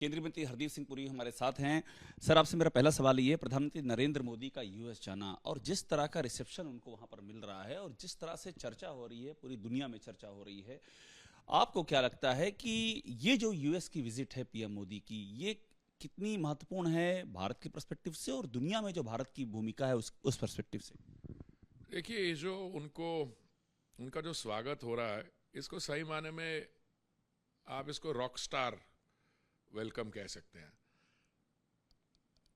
केंद्रीय मंत्री हरदीप सिंह पुरी हमारे साथ हैं। सर, आपसे मेरा पहला सवाल ये है, प्रधानमंत्री नरेंद्र मोदी का यूएस जाना और जिस तरह का रिसेप्शन उनको वहां पर मिल रहा है और जिस तरह से चर्चा हो रही है, पूरी दुनिया में चर्चा हो रही है, आपको क्या लगता है कि ये जो यूएस की विजिट है पीएम मोदी की, ये कितनी महत्वपूर्ण है भारत के पर्सपेक्टिव से और दुनिया में जो भारत की भूमिका है उस पर्सपेक्टिव से? देखिए, ये जो उनका जो स्वागत हो रहा है, इसको सही माने में आप इसको रॉक स्टार वेलकम कह सकते हैं।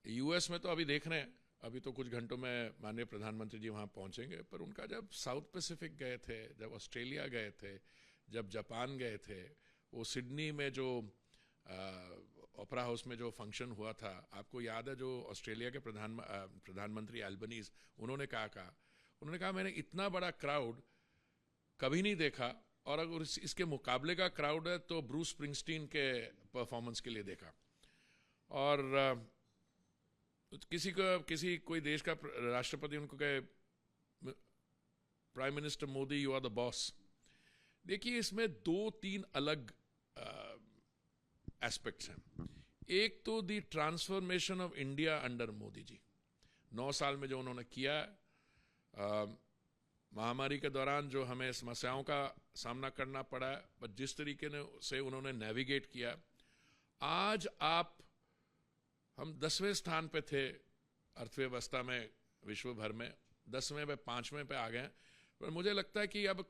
यूएस में तो अभी देख रहे हैं, अभी तो कुछ घंटों में माननीय प्रधानमंत्री जी वहाँ पहुँचेंगे, पर उनका जब साउथ पैसिफिक गए थे, जब ऑस्ट्रेलिया गए थे, जब जापान गए थे, वो सिडनी में जो ओपेरा हाउस में जो फंक्शन हुआ था, आपको याद है, जो ऑस्ट्रेलिया के प्रधानमंत्री एल्बनीज, उन्होंने कहा मैंने इतना बड़ा क्राउड कभी नहीं देखा, और अगर इसके मुकाबले का क्राउड है तो ब्रूस स्प्रिंगस्टीन के परफॉर्मेंस के लिए देखा। और कोई देश का राष्ट्रपति उनको कहे, prime minister Modi you are the boss. देखिए, इसमें दो तीन अलग एस्पेक्ट्स हैं। एक तो the transformation of India under Modi ji, 9 साल में जो उन्होंने किया, महामारी के दौरान जो हमें समस्याओं का सामना करना पड़ा है, पर जिस तरीके से उन्होंने नेविगेट किया, आज हम 10वें स्थान पे थे अर्थव्यवस्था में, विश्व भर में 10वें पे 5वें पे आ गए। पर मुझे लगता है कि अब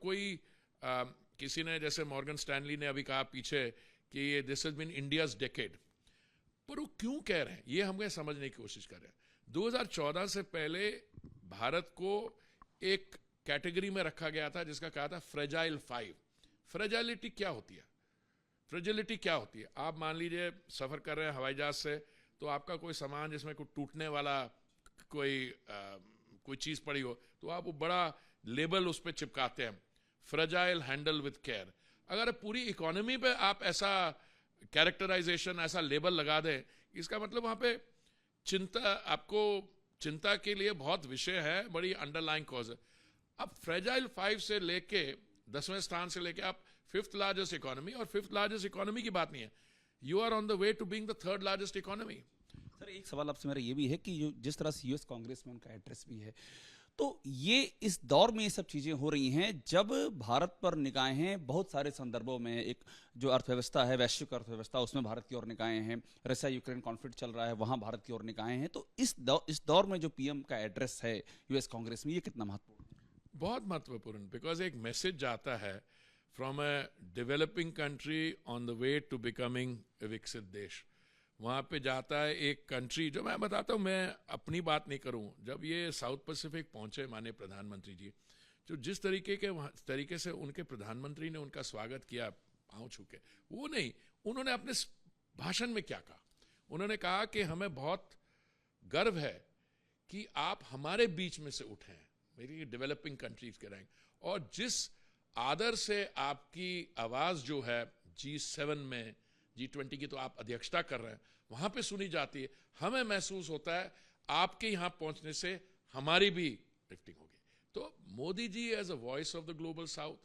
किसी ने, जैसे मॉर्गन स्टैनली ने अभी कहा पीछे कि ये this has been India's decade, पर वो क्यों कह रहे हैं ये हमें समझने की कोशिश कर रहे हैं। 2014 से पहले भारत को एक कैटेगरी में रखा गया था जिसका कहा था फ्रेजाइल 5। फ्रेजाइलिटी क्या होती है? फ्रेजिलिटी क्या होती है? आप मान लीजिए सफर कर रहे हैं हवाई जहाज से, तो आपका कोई सामान जिसमें कोई टूटने वाला कोई चीज पड़ी हो, तो आप वो बड़ा लेबल उस पर चिपकाते हैं, फ्रेजाइल हैंडल विद केयर। अगर पूरी इकोनॉमी पे आप ऐसा कैरेक्टराइजेशन, ऐसा लेबल लगा दें, इसका मतलब वहां पे चिंता के लिए बहुत विषय है, बड़ी अंडरलाइंग कॉज है। अब फ्रेजाइल 5 से लेके 10वें स्थान से लेके आप 5th लार्जेस्ट इकोनॉमी, और 5th लार्जेस्ट इकोनॉमी की बात नहीं है, you are on the way to being the 3rd largest economy. Sir, एक सवाल आपसे मेरा ये भी है कि जिस तरह से यूएस कांग्रेस में उनका एड्रेस भी है, तो ये इस दौर में ये सब चीजें हो रही हैं जब भारत पर निगाहें बहुत सारे संदर्भों में, एक जो अर्थव्यवस्था है, वैश्विक अर्थव्यवस्था, उसमें भारत की ओर निगाहें हैं, रशिया यूक्रेन कॉन्फ्लिक्ट चल रहा है, वहां भारत की ओर निगाहें हैं, तो इस दौर में जो पीएम का एड्रेस है यूएस कांग्रेस में, ये कितना महत्वपूर्ण है? बहुत महत्वपूर्ण, बिकॉज एक मैसेज जाता है from a developing country on the way to becoming विकसित देश। वहाँ पे जाता है एक कंट्री, जो मैं बताता हूँ, मैं अपनी बात नहीं करूँ, जब ये साउथ पैसिफिक पहुँचे माननीय प्रधानमंत्री जी, जो जिस तरीके से उनके प्रधानमंत्री ने उनका स्वागत किया पाँव छू के, वो नहीं, उन्होंने अपने भाषण में क्या कहा? उन्होंने कहा कि हमें बहुत गर्व है कि आप हमारे बीच में से उठे हैं, मेरी डेवलपिंग कंट्रीज के रैंक, और जिस आदर से आपकी आवाज जो है G7 में, G20 की तो आप अध्यक्षता कर रहे हैं, वहां पे सुनी जाती है, हमें महसूस होता है आपके यहां पहुंचने से हमारी भी लिफ्टिंग होगी। तो Modi ji as a voice of the global south,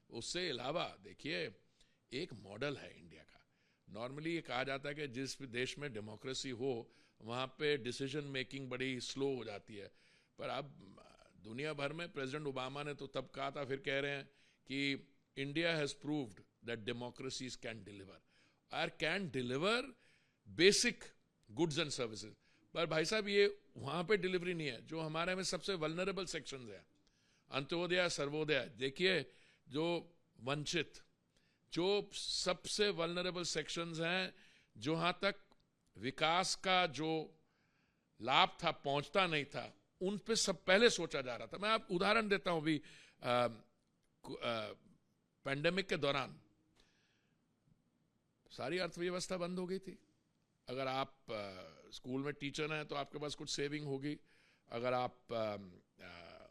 उससे अलावा देखिए, एक मॉडल है इंडिया का। नॉर्मली ये कहा जाता है कि जिस देश में डेमोक्रेसी हो वहां पे डिसीजन मेकिंग बड़ी स्लो हो जाती है, पर अब दुनिया भर में प्रेसिडेंट ओबामा ने तो तब कहा था, फिर कह रहे हैं कि India has proved that democracies can deliver, और can deliver basic goods and services. पर भाई साहब, ये वहां पे डिलीवरी नहीं है जो हमारे में सबसे वल्नरेबल सेक्शंस है, अंत्योदय, सर्वोदय। देखिए, जो वंचित, जो सबसे वल्नरेबल सेक्शंस हैं, जहां तक विकास का जो लाभ था पहुंचता नहीं था, उन पे सब पहले सोचा जा रहा था। मैं आप उदाहरण देता हूं, अभी पैंडेमिक के दौरान सारी अर्थव्यवस्था बंद हो गई थी। अगर आप स्कूल में टीचर हैं तो आपके पास कुछ सेविंग होगी, अगर आप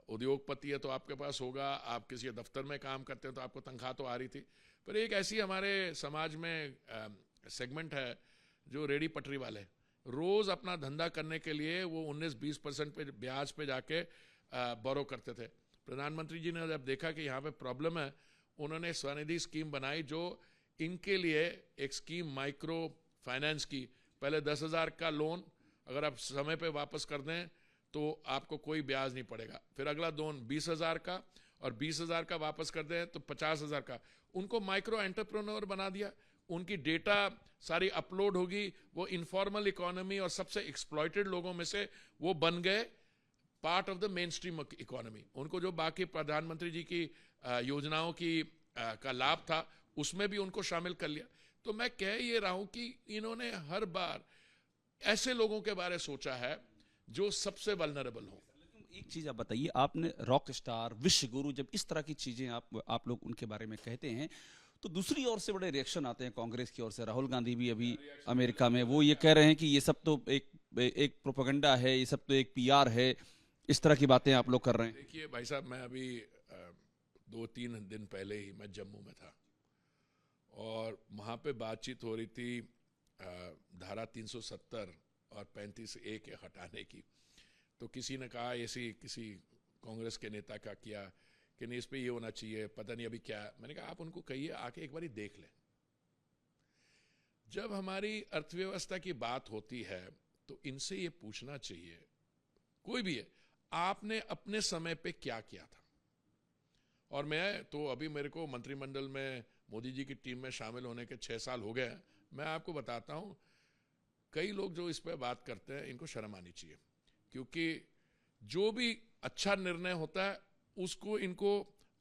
उद्योगपति है तो आपके पास होगा, आप किसी दफ्तर में काम करते हैं तो आपको तनख्वाह तो आ रही थी। पर एक ऐसी हमारे समाज में सेगमेंट है जो रेडी पटरी वाले, रोज अपना धंधा करने के लिए वो 19-20% पे ब्याज पे जाके बोरो करते थे। प्रधानमंत्री जी ने जब देखा कि यहाँ पे प्रॉब्लम है, उन्होंने स्वनिधि स्कीम बनाई, जो इनके लिए एक स्कीम माइक्रो फाइनेंस की, पहले 10,000 का लोन अगर आप समय पे वापस कर दें तो आपको कोई ब्याज नहीं पड़ेगा, फिर अगला लोन 20,000 का, और 20,000 का वापस कर दें तो 50,000 का। उनको माइक्रो एंटरप्रेन्योर बना दिया, उनकी डेटा सारी अपलोड होगी, वो इनफॉर्मल इकोनॉमी और सबसे एक्सप्लॉइटेड लोगों में से वो बन गए part of the main stream economy. उनको जो बाकी प्रधानमंत्री जी की योजनाओं की का लाभ था उसमें भी उनको शामिल कर लिया। तो मैं कह ये रहा हूं कि इन्होंने हर बार ऐसे लोगों के बारे सोचा है जो सबसे वल्नरेबल हो। एक चीज आप बताइए, आपने रॉक स्टार, विश्व गुरु, जब इस तरह की चीजें आप लोग उनके बारे में कहते हैं तो दूसरी ओर से बड़े रिएक्शन आते हैं कांग्रेस की ओर से। राहुल गांधी भी अभी अमेरिका में वो ये कह रहे हैं कि ये सब तो एक प्रोपेगेंडा है, ये सब तो एक पीआर है, इस तरह की बातें आप लोग कर रहे हैं। देखिए भाई साहब, मैं अभी 2-3 दिन पहले ही मैं जम्मू में था और वहाँ पे बातचीत हो रही थी धारा 370 और 35A के हटाने की। तो किसी ने कहा, ऐसी किसी कांग्रेस के नेता का किया कि नहीं इस पे ये होना चाहिए, पता नहीं अभी क्या। मैंने कहा आप उनको कहिए आके एक बारी देख लें। जब हमारी अर्थव्यवस्था की बात होती है तो इनसे ये पूछना चाहिए, कोई भी है, आपने अपने समय पे क्या किया था। और मैं तो अभी मेरे को मंत्रिमंडल में मोदी जी की टीम में शामिल होने के 6 साल हो गए हैं। मैं आपको बताता हूं, कई लोग जो इस पे बात करते हैं इनको शर्म आनी चाहिए, क्योंकि जो भी अच्छा निर्णय होता है उसको इनको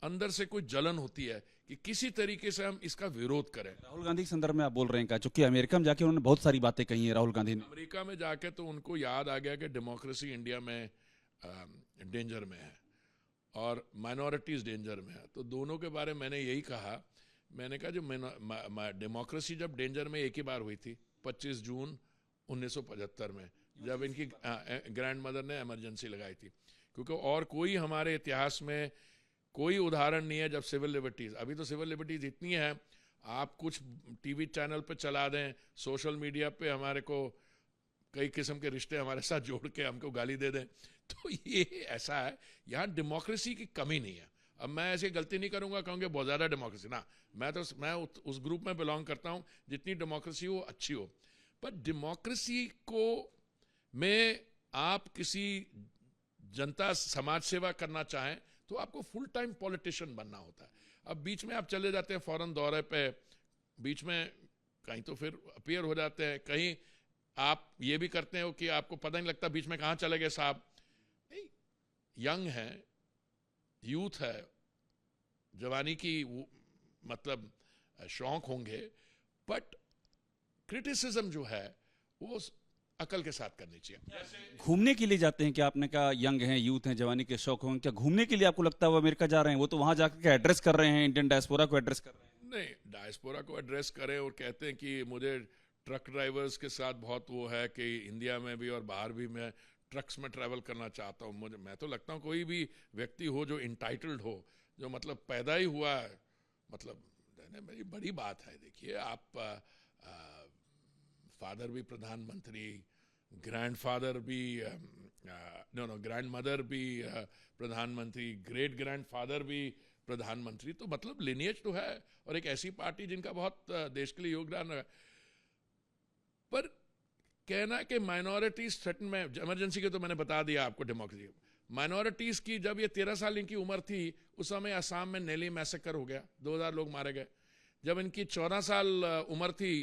अंदर से कोई जलन होती है कि किसी तरीके से हम इसका विरोध करें। राहुल गांधी के संदर्भ में आप बोल रहे हैं क्या? चूंकि अमेरिका में जाके उन्होंने बहुत सारी बातें कही हैं राहुल गांधी ने। अमेरिका में जाके तो उनको याद आ गया कि डेमोक्रेसी इंडिया में डेंजर में है और माइनॉरिटीज डेंजर में है। तो दोनों के बारे में मैंने यही कहा। मैंने कहा जो डेमोक्रेसी जब डेंजर में एक ही बार हुई थी 25 जून 1975 में, जब इनकी ग्रैंड मदर ने इमरजेंसी लगाई थी, क्योंकि और कोई हमारे इतिहास में कोई उदाहरण नहीं है जब सिविल लिबर्टीज, अभी तो सिविल लिबर्टीज इतनी है, आप कुछ टीवी चैनल पे चला दें, सोशल मीडिया पे हमारे को कई किस्म के रिश्ते हमारे साथ जोड़ के हमको गाली दे दें। तो ये ऐसा है, यहाँ डेमोक्रेसी की कमी नहीं है। अब मैं ऐसी गलती नहीं करूंगा कहूँगा बहुत ज़्यादा डेमोक्रेसी ना, मैं उस ग्रुप में बिलोंग करता हूँ जितनी डेमोक्रेसी हो अच्छी हो। पर डेमोक्रेसी को में आप किसी जनता समाज सेवा करना चाहें तो आपको फुल टाइम पॉलिटिशियन बनना होता है। अब बीच में आप चले जाते हैं फॉरेन दौरे पे, बीच में कहीं तो फिर अपीयर हो जाते हैं, कहीं आप ये भी करते हो कि आपको पता नहीं लगता बीच में कहाँ चले गए साहब। नहीं, यंग है, यूथ है, जवानी की मतलब शौक होंगे, बट क्रिटिसिज्म जो है वो अकल के साथ करनी चाहिए। घूमने के लिए जाते हैं क्या? आपने कहा यंग हैं, यूथ हैं, जवानी के शौक होंगे, क्या घूमने के लिए आपको लगता है वो अमेरिका जा रहे हैं? वो तो वहां जाकर के एड्रेस कर रहे हैं, इंडियन डायस्पोरा को एड्रेस कर रहे हैं। नहीं, डायस्पोरा को एड्रेस करें और कहते हैं कि मुझे ट्रक ड्राइवर्स के साथ बहुत वो है कि इंडिया में भी और बाहर भी मैं ट्रक्स में ट्रैवल करना चाहता हूँ। मैं तो लगता हूँ कोई भी व्यक्ति हो जो इंटाइटल्ड हो, जो मतलब पैदा ही हुआ है, मतलब मेरी बड़ी बात है। देखिए आप फादर भी प्रधानमंत्री, ग्रैंडफादर भी ग्रैंड मदर भी प्रधानमंत्री, ग्रेट ग्रैंडफादर भी प्रधानमंत्री, तो मतलब लिनिएज तो है। और एक ऐसी पार्टी जिनका बहुत देश के लिए योगदान है। पर कहना कि माइनॉरिटीज थ्रेटन में, इमरजेंसी के तो मैंने बता दिया आपको, डेमोक्रेसी माइनॉरिटीज की जब ये 13 साल इनकी उम्र थी उस समय असम में नेली मैसेकर हो गया, 2000 लोग मारे गए। जब इनकी 14 साल उम्र थी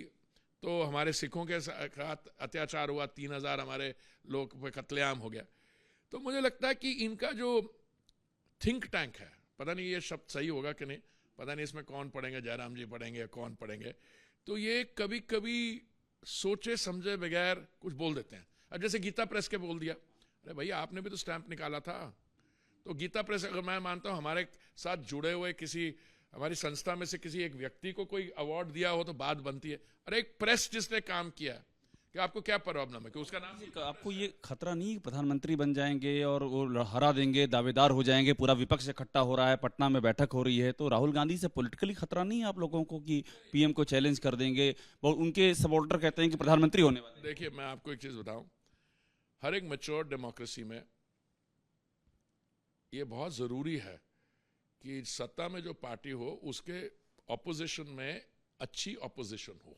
तो हमारे सिखों के साथ अत्याचार हुआ, 3000 हमारे लोग पे कत्लेआम हो गया। तो मुझे लगता है कि इनका जो थिंक टैंक है, पता नहीं ये शब्द सही होगा कि नहीं, पता नहीं इसमें कौन पढ़ेंगे, जयराम जी पढ़ेंगे या कौन पढ़ेंगे, तो ये कभी कभी सोचे समझे बगैर कुछ बोल देते हैं। अब जैसे गीता प्रेस के बोल दिया, अरे भैया आपने भी तो स्टैंप निकाला था। तो गीता प्रेस, अगर मैं मानता हूं हमारे साथ जुड़े हुए किसी हमारी संस्था में से किसी एक व्यक्ति को कोई अवार्ड दिया हो तो बात बनती है, अरे एक प्रेस जिसने काम किया, कि आपको क्या प्रॉब्लम है कि उसका नाम। आपको ये खतरा नहीं प्रधानमंत्री बन जाएंगे और वो हरा देंगे, दावेदार हो जाएंगे, पूरा विपक्ष इकट्ठा हो रहा है, पटना में बैठक हो रही है, तो राहुल गांधी से पॉलिटिकली खतरा नहीं है आप लोगों को कि पीएम को चैलेंज कर देंगे? और उनके सपोर्टर कहते हैं कि प्रधानमंत्री होने वाले। देखिए मैं आपको एक चीज बताऊं, हर एक मैच्योर डेमोक्रेसी में ये बहुत जरूरी है कि सत्ता में जो पार्टी हो उसके ऑपोजिशन में अच्छी ऑपोजिशन हो।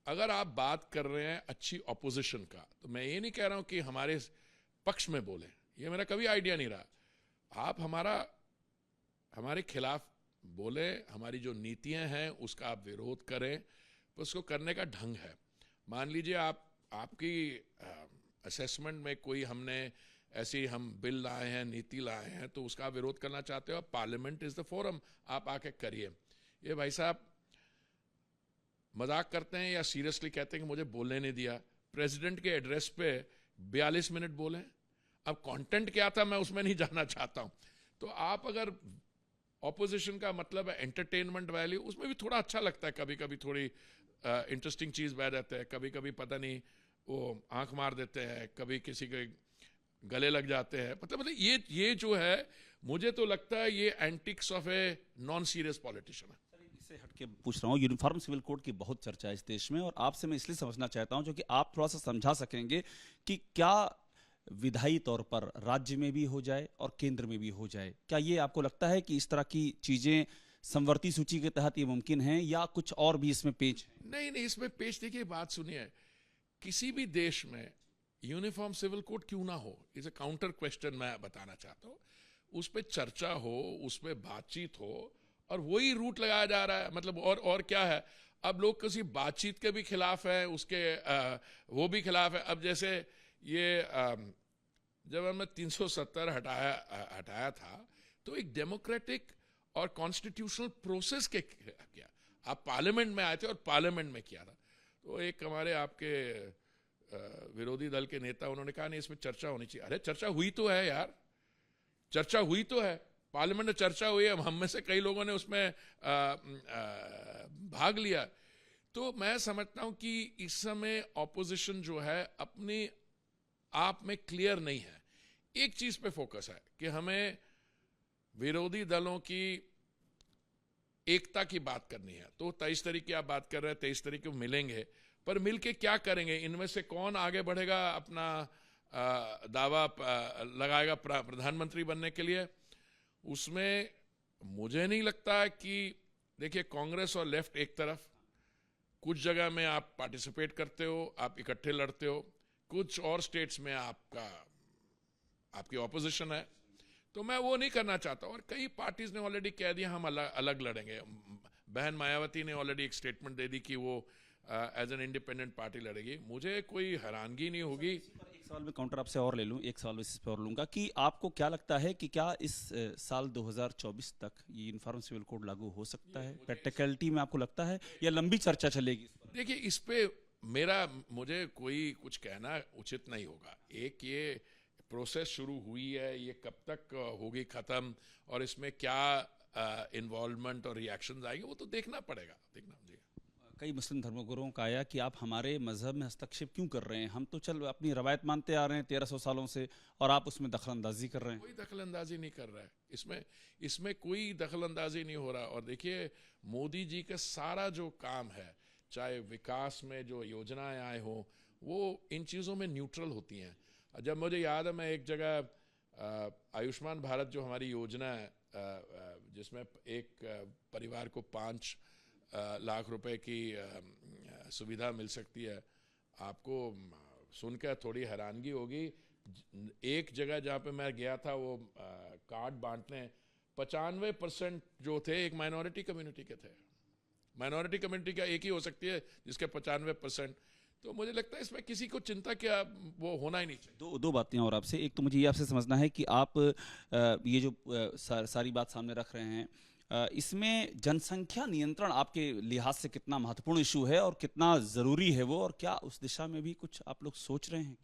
अगर आप बात कर रहे हैं अच्छी ऑपोजिशन का, तो मैं ये नहीं कह रहा हूं कि हमारे पक्ष में बोले, ये मेरा कभी आइडिया नहीं रहा। आप हमारे खिलाफ बोले, हमारी जो नीतियां हैं उसका आप विरोध करें, तो उसको करने का ढंग है। मान लीजिए आपकी असेसमेंट में कोई हमने ऐसी हम बिल लाए हैं, नीति लाए हैं, तो उसका विरोध करना चाहते हो, पार्लियामेंट इज द फोरम, आप आके करिए। ये भाई साहब मजाक करते हैं या सीरियसली कहते हैं कि मुझे बोलने नहीं दिया? प्रेसिडेंट के एड्रेस पे 42 मिनट बोले। अब कंटेंट क्या था मैं उसमें नहीं जाना चाहता हूं। तो आप अगर ऑपोजिशन का मतलब है एंटरटेनमेंट वैल्यू, उसमें भी थोड़ा अच्छा लगता है, कभी कभी थोड़ी इंटरेस्टिंग चीज बह जाते हैं, कभी कभी पता नहीं वो आंख मार देते हैं, कभी किसी के गले लग जाते हैं, मतलब ये जो है, मुझे तो लगता है ये antics of a non serious politician है। इससे हटके पूछ रहा हूँ, यूनिफॉर्म सिविल कोड की बहुत चर्चा है इस देश में, और आपसे मैं इसलिए समझना चाहता हूँ जो कि आप थोड़ा सा समझा सकेंगे कि क्या विधायी तौर पर राज्य में भी हो जाए और केंद्र में भी हो जाए। क्या ये आपको लगता है कि इस तरह की चीजें समवर्ती सूची के तहत ये मुमकिन है, या कुछ और भी इसमें पेच है? नहीं, इसमें पेश, देखिए बात सुनिए, किसी भी देश में यूनिफॉर्म सिविल कोड क्यों ना हो, इज ए काउंटर क्वेश्चन मैं बताना चाहता हूँ। उस पर चर्चा हो, उस पर बातचीत हो, और वही रूट लगाया जा रहा है। मतलब और क्या है, अब लोग किसी बातचीत के भी खिलाफ है, उसके वो भी खिलाफ है। अब जैसे ये जब हमने 370 हटाया था, तो एक डेमोक्रेटिक और कॉन्स्टिट्यूशनल प्रोसेस के किया, आप पार्लियामेंट में आए थे और पार्लियामेंट में किया था। तो एक हमारे आपके विरोधी दल के नेता, उन्होंने कहा नहीं इसमें चर्चा होनी चाहिए। अरे चर्चा हुई तो है यार, चर्चा हुई तो है, पार्लियामेंट में चर्चा हुई है, हम में से कई लोगों ने उसमें भाग लिया। तो मैं समझता हूं कि इस समय ऑपोजिशन जो है अपने आप में क्लियर नहीं है। एक चीज पे फोकस है कि हमें विरोधी दलों की एकता की बात करनी है, तो 23 तारीख की आप बात कर रहे हैं, 23 तारीख को मिलेंगे, पर मिलके क्या करेंगे? इनमें से कौन आगे बढ़ेगा, अपना दावा लगाएगा प्रधानमंत्री बनने के लिए? उसमें मुझे नहीं लगता है कि, देखिए कांग्रेस और लेफ्ट एक तरफ, कुछ जगह में आप पार्टिसिपेट करते हो, आप इकट्ठे लड़ते हो, कुछ और स्टेट्स में आपकी ऑपोजिशन है, तो मैं वो नहीं करना चाहता। और कई पार्टीज ने ऑलरेडी कह दिया हम अलग लड़ेंगे। बहन मायावती ने ऑलरेडी एक स्टेटमेंट दे दी कि वो एज एन इंडिपेंडेंट पार्टी लड़ेगी। मुझे कोई हैरानगी नहीं होगी। एक सवाल में काउंटर आपसे और ले लूं, एक सवाल इस पर और लूंगा कि आपको क्या लगता है कि क्या इस साल 2024 तक ये यूनिफॉर्म सिविल कोड लागू हो सकता है? प्रैक्टिकलिटी में आपको लगता है, या लंबी चर्चा चलेगी? देखिए इस पे मुझे कोई कुछ कहना उचित नहीं होगा। एक ये प्रोसेस शुरू हुई है, ये कब तक होगी खत्म, और इसमें क्या इन्वॉल्वमेंट और रिएक्शंस आएंगे, वो तो देखना पड़ेगा। कई मुस्लिम धर्मगुरुओं का आया कि आप हमारे मजहब में हस्तक्षेप क्यों कर रहे हैं? हम तो चल अपनी रवायत मानते आ रहे हैं 1300 सालों से, और आप उसमें दखलंदाजी कर रहे हैं। कोई दखलंदाजी नहीं कर रहा है इसमें कोई दखलंदाजी नहीं हो रहा। और देखिए मोदी जी का सारा जो काम है, चाहे विकास में जो योजनाएं आए हो, वो इन चीज़ों में न्यूट्रल होती हैं। जब मुझे याद है, मैं एक जगह आयुष्मान भारत जो हमारी योजना है, जिसमें एक परिवार को 5 लाख रुपए की सुविधा मिल सकती है, आपको सुनकर थोड़ी हैरानगी होगी। एक जगह जहाँ पे मैं गया था, वो कार्ड बांटने, 95% जो थे एक माइनॉरिटी कम्युनिटी के थे। माइनॉरिटी कम्युनिटी क्या एक ही हो सकती है जिसके 95%? तो मुझे लगता है इसमें किसी को चिंता क्या वो होना ही नहीं चाहिए। दो बातें और आपसे। एक तो मुझे ये आपसे समझना है कि आप ये जो सारी बात सामने रख रहे हैं, इसमें जनसंख्या नियंत्रण आपके लिहाज से कितना महत्वपूर्ण इशू है और कितना जरूरी है वो, और क्या उस दिशा में भी कुछ आप लोग सोच रहे हैं?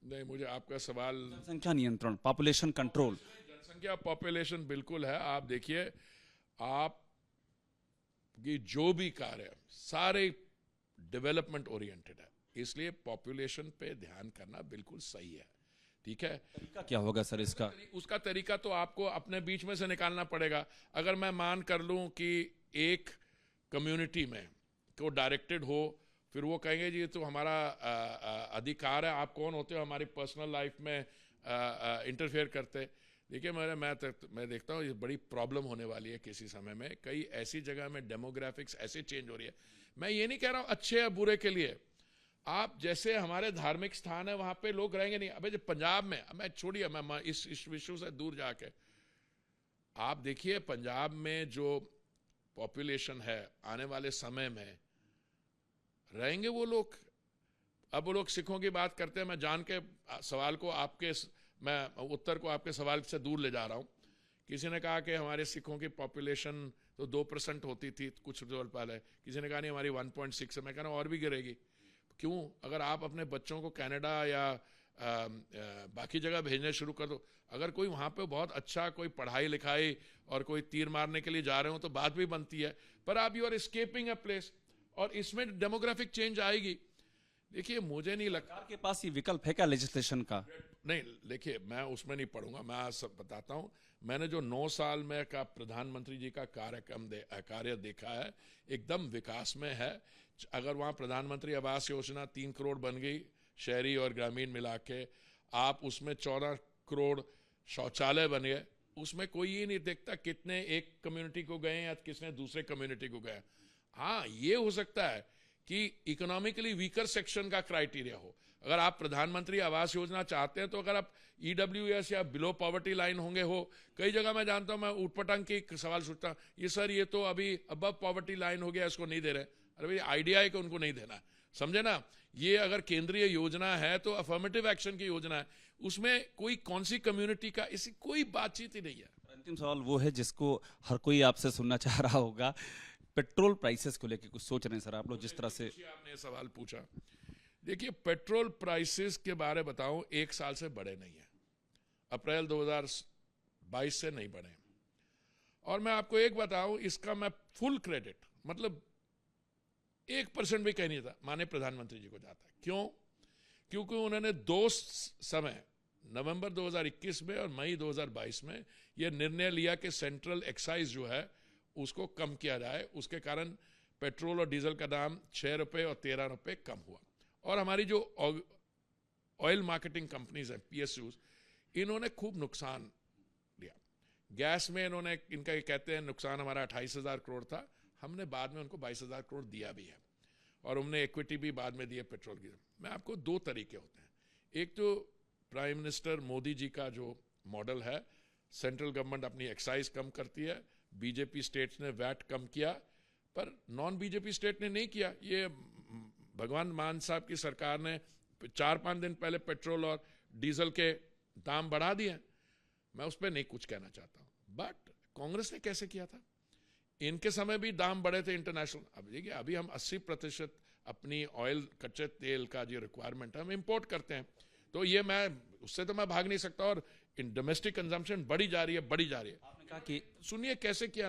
नहीं, मुझे आपका सवाल, जनसंख्या नियंत्रण, पॉपुलेशन कंट्रोल। जनसंख्या पॉपुलेशन बिल्कुल है। आप देखिए, आप ये जो भी कार्य है सारे डेवलपमेंट ओरिएंटेड है, इसलिए पॉपुलेशन पे ध्यान करना बिल्कुल सही है। ठीक है, तरीका क्या होगा सर इसका? उसका तरीका तो आपको अपने बीच में से निकालना पड़ेगा। अगर मैं मान कर लूं कि एक कम्युनिटी में को डायरेक्टेड हो, फिर वो कहेंगे जी ये तो हमारा अधिकार है, आप कौन होते हो हमारी पर्सनल लाइफ में इंटरफेयर करते। देखिए मैं देखता हूँ ये बड़ी प्रॉब्लम होने वाली है किसी समय में। कई ऐसी जगह में डेमोग्राफिक्स ऐसे चेंज हो रही है। मैं ये नहीं कह रहा हूं अच्छे या बुरे के लिए। आप जैसे हमारे धार्मिक स्थान है वहां पे लोग रहेंगे नहीं। अबे जो पंजाब में, मैं छोड़िए, मैं इस विषय से दूर जाके आप देखिए पंजाब में जो पॉपुलेशन है आने वाले समय में रहेंगे वो लोग। अब वो लोग सिखों की बात करते हैं, मैं जान के सवाल को आपके, मैं उत्तर को आपके सवाल से दूर ले जा रहा हूं। किसी ने कहा कि हमारे सिखों की पॉपुलेशन तो 2% होती थी कुछ साल पहले, किसी ने कहा नहीं हमारी 1.6 है। मैं कह रहा हूं और भी गिरेगी। क्यों? अगर आप अपने बच्चों को कनाडा या बाकी जगह भेजने शुरू कर दो, अगर कोई वहां पे बहुत अच्छा कोई पढ़ाई लिखाई और कोई तीर मारने के लिए जा रहे हो तो बात भी बनती है, पर आप you are escaping a place और इसमें डेमोग्राफिक चेंज आएगी। देखिए मुझे नहीं लगता सरकार के पास ये विकल्प है क्या लेजिस्लेशन का? नहीं, देखिए मैं उसमें नहीं पढ़ूंगा। मैं आज सब बताता हूं, मैंने जो 9 साल में का प्रधानमंत्री जी का कार्य देखा है, एकदम विकास में है। अगर वहां प्रधानमंत्री आवास योजना 3 करोड़ बन गई शहरी और ग्रामीण मिला के, आप उसमें 14 करोड़ शौचालय बन गए, उसमें कोई ये नहीं देखता कितने एक कम्युनिटी को गए या किसने दूसरे कम्युनिटी को गए। हाँ, ये हो सकता है कि इकोनॉमिकली वीकर सेक्शन का क्राइटेरिया हो। अगर आप प्रधानमंत्री आवास योजना चाहते हैं तो अगर आप ईडब्ल्यूएस या बिलो पॉवर्टी लाइन होंगे हो, कई जगह मैं जानता हूं, मैं ऊटपटांग की सवाल सोचता हूं, ये सर ये तो अभी अबव पॉवर्टी लाइन हो गया, इसको नहीं दे रहे। अरे भाई आइडिया है कि उनको नहीं देना, समझे ना। ये अगर केंद्रीय योजना है तो अफर्मेटिव एक्शन की योजना है, उसमें कोई कौन सी कम्युनिटी का ऐसी कोई बातचीत ही नहीं है। अंतिम सवाल वो है जिसको हर कोई आपसे सुनना चाह रहा होगा, पेट्रोल प्राइसेस को लेकर कुछ सोच रहे हैं सर आप लोग जिस तरह से आपने सवाल पूछा। देखिए पेट्रोल प्राइसेस के बारे बताऊं, 1 साल से बढ़े नहीं है, अप्रैल 2022 से नहीं बढ़े। और मैं आपको एक बताऊं, इसका मैं फुल क्रेडिट, मतलब 1% भी कह नहीं था, माने प्रधानमंत्री जी को जाता है। क्यों? क्योंकि उन्होंने 2 समय, नवंबर 2021 में और मई 2022 में यह निर्णय लिया कि सेंट्रल एक्साइज जो है उसको कम किया जाए। उसके कारण पेट्रोल और डीजल का दाम 6 रुपए और 13 रुपए कम हुआ। और हमारी जो ऑयल मार्केटिंग कंपनीज हैं, पीएसयूज, इन्होंने खूब नुकसान लिया। गैस में इन्होंने, इनका ये कहते हैं नुकसान हमारा 28,000 करोड़ था, हमने बाद में उनको 22,000 करोड़ दिया भी है और हमने इक्विटी भी बाद में दी है पेट्रोल की। मैं आपको 2 तरीके होते हैं। एक तो प्राइम मिनिस्टर मोदी जी का जो मॉडल है, सेंट्रल गवर्नमेंट अपनी एक्साइज कम करती है, बीजेपी स्टेट्स ने वैट कम किया, पर नॉन बीजेपी स्टेट ने नहीं किया। ये भगवान मान साहब की सरकार ने 4-5 दिन पहले पेट्रोल और डीजल के दाम बढ़ा दिए। मैं उस पर नहीं कुछ कहना चाहता हूं, बट कांग्रेस ने कैसे किया था? इनके समय भी दाम बढ़े थे इंटरनेशनल। अब देखिए अभी हम 80% अपनी ऑयल, कच्चे तेल का जो रिक्वायरमेंट है हम इंपोर्ट करते हैं, तो ये मैं उससे तो मैं भाग नहीं सकता। और इन डोमेस्टिक कंजम्पशन बढ़ी जा रही है, बढ़ी जा रही है। आपने कहा कि सुनिए कैसे किया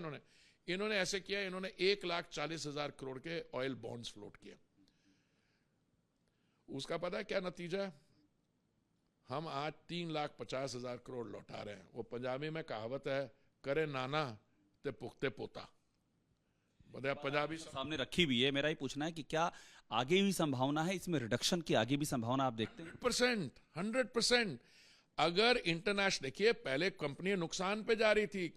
इन्होंने ऐसे किया, इन्होंने 1,40,000 करोड़ के ऑयल बॉन्ड्स फ्लोट किए। उसका पता है क्या नतीजा है? हम आज 3,50,000 करोड़ लौटा रहे हैं। वो पंजाबी में कहावत है, करे नाना ते पुख्ते पोता। पंजाबी सामने रखी भी है। मेरा ये पूछना है कि क्या आगे भी संभावना है इसमें, रिडक्शन की आगे भी संभावना आप देखते हैं? 100%। अगर इंटरनेशनल, देखिए पहले कंपनी नुकसान पे जा रही थी,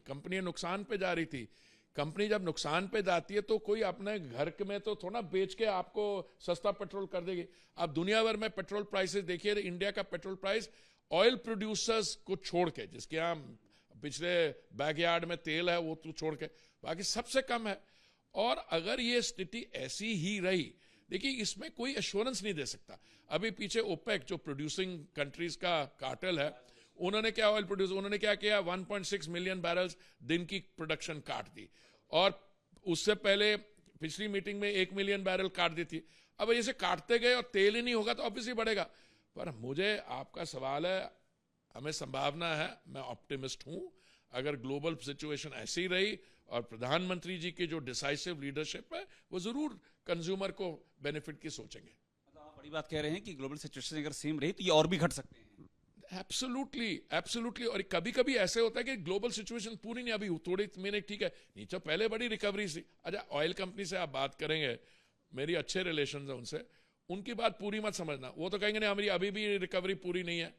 कंपनी जब नुकसान पे जाती है तो कोई अपने घर में तो थोड़ा बेच के आपको सस्ता पेट्रोल कर देगी। अब दुनिया भर में पेट्रोल प्राइसेस देखिए, इंडिया का पेट्रोल प्राइस ऑयल प्रोड्यूसर्स को छोड़ के, जिसके यहाँ पिछले बैकयार्ड में तेल है वो तो छोड़ के बाकी सबसे कम है। और अगर ये स्थिति ऐसी ही रही, देखिए इसमें कोई एश्योरेंस नहीं दे सकता। अभी पीछे ओपेक जो प्रोड्यूसिंग कंट्रीज का कार्टेल है, उन्होंने क्या उन्होंने क्या किया, 1.6 मिलियन बैरल्स दिन की प्रोडक्शन काट दी, और उससे पहले पिछली मीटिंग में 1 मिलियन बैरल काट दी थी। अब ऐसे काटते गए और तेल ही नहीं होगा तो ऑब्वियसली बढ़ेगा। पर मुझे आपका सवाल है, हमें संभावना है, मैं ऑप्टिमिस्ट हूं, अगर ग्लोबल सिचुएशन ऐसी रही और प्रधानमंत्री जी की जो डिसाइसिव लीडरशिप है वो जरूर कंज्यूमर को बेनिफिट की सोचेंगे। मतलब आप बड़ी बात कह रहे हैं कि ग्लोबल सिचुएशन अगर सेम रही तो ये और भी घट सकते हैं। एब्सोल्युटली। और कभी कभी ऐसे होता है कि ग्लोबल सिचुएशन पूरी नहीं, अभी थोड़ी मैंने ठीक है, नीचे पहले बड़ी रिकवरी थी। अच्छा ऑयल कंपनी से आप बात करेंगे, मेरी अच्छे रिलेशन है उनसे, उनकी बात पूरी मत समझना, वो तो कहेंगे नहीं हमारी अभी भी रिकवरी पूरी नहीं है।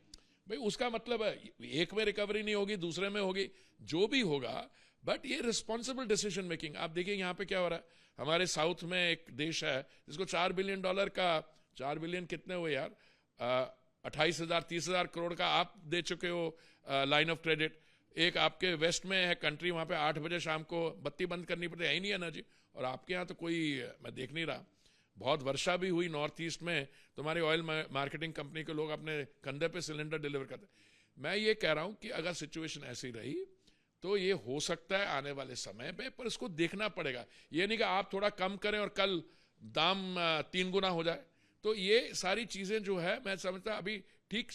भाई उसका मतलब है एक में रिकवरी नहीं होगी, दूसरे में होगी, जो भी होगा, बट ये रिस्पॉन्सिबल डिसीजन मेकिंग। आप देखिए यहाँ पे क्या हो रहा है, हमारे साउथ में एक देश है जिसको $4 बिलियन का, 4 बिलियन कितने हुए यार, 28,000 30,000 करोड़ का आप दे चुके हो लाइन ऑफ क्रेडिट। एक आपके वेस्ट में है कंट्री, वहां पे 8 बजे शाम को बत्ती बंद करनी पड़ती है ही नहीं एनर्जी, और आपके यहाँ तो कोई मैं देख नहीं रहा। बहुत वर्षा भी हुई नॉर्थ ईस्ट में, तुम्हारी ऑयल मार्केटिंग कंपनी के लोग अपने कंधे पे सिलेंडर डिलीवर करते। मैं ये कह रहा हूं कि अगर सिचुएशन ऐसी रही तो ये हो सकता है आने वाले समय पे, पर इसको देखना पड़ेगा। ये नहीं कि आप थोड़ा कम करें और कल दाम 3 गुना हो जाए। तो ये सारी चीजें जो है मैं समझता अभी ठीक।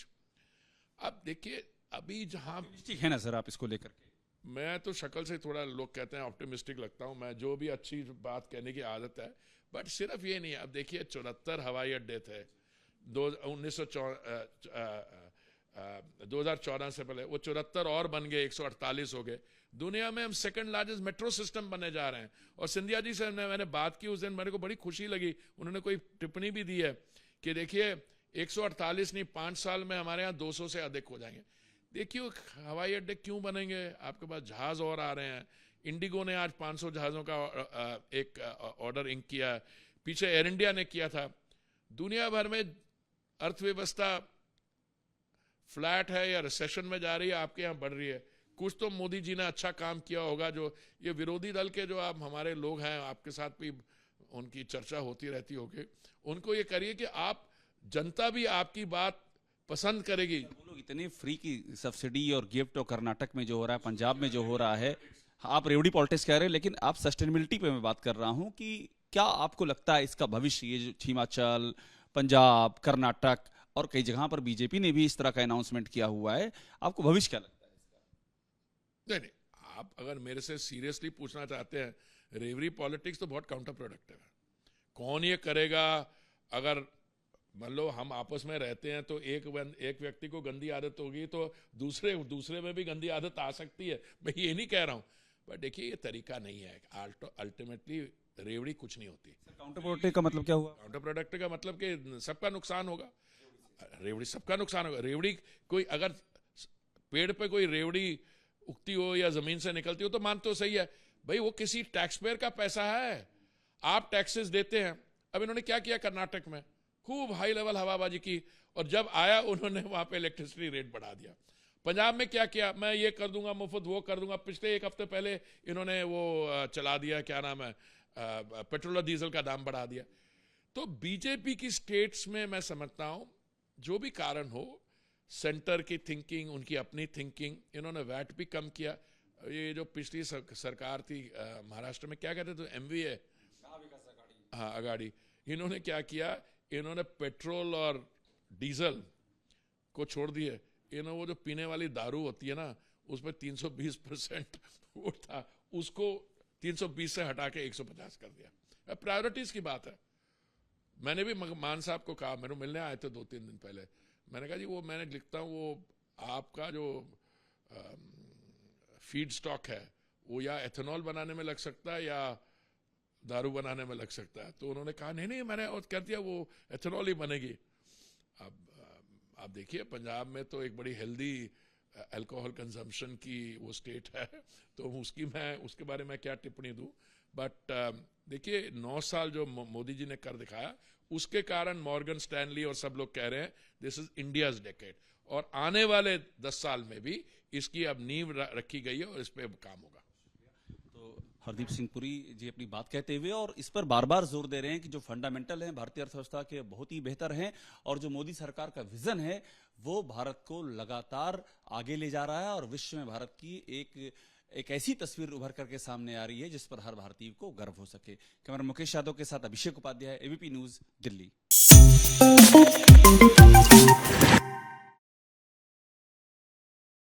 अब देखिए अभी जहां ठीक है ना सर आप इसको लेकर के? मैं तो शक्ल से थोड़ा, लोग कहते हैं ऑप्टिमिस्टिक लगता हूं मैं, जो भी अच्छी बात कहने की आदत है, बट सिर्फ ये नहीं है। अब देखिए 74 हवाई अड्डे थे 2014 से पहले, वो 74 और बन गए, 148 हो गए। दुनिया में हम सेकंड लार्जेस्ट मेट्रो सिस्टम बनने जा रहे हैं। और सिंधिया जी से मैंने बात की उस दिन, मेरे को बड़ी खुशी लगी, उन्होंने कोई टिप्पणी भी दी है कि देखिए 148 नहीं, 5 साल में हमारे यहाँ 200 से अधिक हो जाएंगे। देखिए हवाई अड्डे क्यों बनेंगे, आपके पास जहाज और आ रहे हैं। इंडिगो ने आज 500 जहाजों का एक ऑर्डर इंक किया, पीछे एयर इंडिया ने किया था। दुनिया भर में अर्थव्यवस्था फ्लैट है या रिसेशन में जा रही है, आपके यहाँ बढ़ रही है। कुछ तो मोदी जी ने अच्छा काम किया होगा। जो ये विरोधी दल के जो आप हमारे लोग हैं, आपके साथ भी उनकी चर्चा होती रहती होगी, उनको ये करिए कि आप, जनता भी आपकी बात पसंद करेगी। वो लोग इतने फ्री की सब्सिडी और गिफ्ट, और कर्नाटक में जो हो रहा है, पंजाब में जो हो रहा है, आप रेवड़ी पॉलिटिक्स कह रहे हैं, लेकिन आप सस्टेनेबिलिटी पे मैं बात कर रहा हूं कि क्या आपको लगता है इसका भविष्य, ये जो हिमाचल, पंजाब, कर्नाटक और कई जगह पर बीजेपी ने भी इस तरह का अनाउंसमेंट किया हुआ है, आपको भविष्य क्या लगता है इसका? नहीं, आप अगर मेरे से सीरियसली पूछना चाहते हैं, रेवड़ी पॉलिटिक्स तो बहुत काउंटर प्रोडक्टिव है। कौन ये करेगा? अगर मान लो हम आपस में रहते हैं तो एक व्यक्ति को गंदी आदत होगी तो दूसरे में भी गंदी आदत आ सकती है। मैं ये नहीं कह रहा हूं, पर देखिए ये तरीका नहीं है। अल्टीमेटली रेवड़ी कुछ नहीं होती। काउंटर प्रोडक्टिव का मतलब क्या हुआ? काउंटर प्रोडक्टिव का मतलब कि सबका नुकसान होगा। रेवड़ी सबका नुकसान होगा। रेवड़ी कोई अगर पेड़ पे कोई रेवड़ी उगती हो या जमीन से निकलती हो तो मान तो सही है भाई, वो किसी टैक्स पेयर का पैसा है, आप टैक्सेस देते हैं। अब इन्होंने क्या किया कर्नाटक में, खूब हाई लेवल हवाबाजी की, और जब आया उन्होंने वहां पे इलेक्ट्रिसिटी रेट बढ़ा दिया। पंजाब में क्या किया, मैं ये कर दूंगा मुफ्त, वो कर दूंगा। पिछले 1 हफ्ते पहले इन्होंने वो चला दिया, क्या नाम है, पेट्रोल और डीजल का दाम बढ़ा दिया। तो बीजेपी की स्टेट्स में मैं समझता हूं जो भी कारण हो, सेंटर की थिंकिंग, उनकी अपनी थिंकिंग, इन्होंने वैट भी कम किया। ये जो पिछली सरकार थी महाराष्ट्र में, क्या कहते थे, MVA, हाँ अगाड़ी, इन्होंने क्या किया, इन्होंने पेट्रोल और डीजल को छोड़ दिए। इन्होंने वो जो पीने वाली दारू होती है ना, उस पर 320% वो था, उसको 320 से हटा के 150 कर दिया। प्रायोरिटीज की बात है। मैंने भी मान साहब को कहा, मेरे मिलने आए थे 2-3 दिन पहले, मैंने कहा जी वो मैंने लिखता हूँ वो आपका जो फीड स्टॉक है वो या एथेनॉल बनाने में लग सकता है या दारू बनाने में लग सकता है। तो उन्होंने कहा नहीं मैंने और कह दिया वो एथेनॉल ही बनेगी। अब आप देखिए पंजाब में तो एक बड़ी हेल्दी अल्कोहल कंजम्पशन की वो स्टेट है, तो उसके बारे में क्या टिप्पणी दूं। बट देखिए 9 साल जो मोदी जी ने कर दिखाया, उसके कारण मॉर्गन स्टैनली और सब लोग कह रहे हैं दिस इज इंडियाज डेकेड, और आने वाले 10 साल में भी इसकी अब नींव रखी गई है और इस पे काम होगा। तो हरदीप सिंह पुरी जी अपनी बात कहते हुए और इस पर बार बार जोर दे रहे हैं कि जो फंडामेंटल हैं भारतीय अर्थव्यवस्था के बहुत ही बेहतर हैं, और जो मोदी सरकार का विजन है वो भारत को लगातार आगे ले जा रहा है, और विश्व में भारत की एक ऐसी तस्वीर उभर करके सामने आ रही है जिस पर हर भारतीय को गर्व हो सके। कैमरा मुकेश यादव के साथ अभिषेक उपाध्याय, ABP न्यूज, दिल्ली।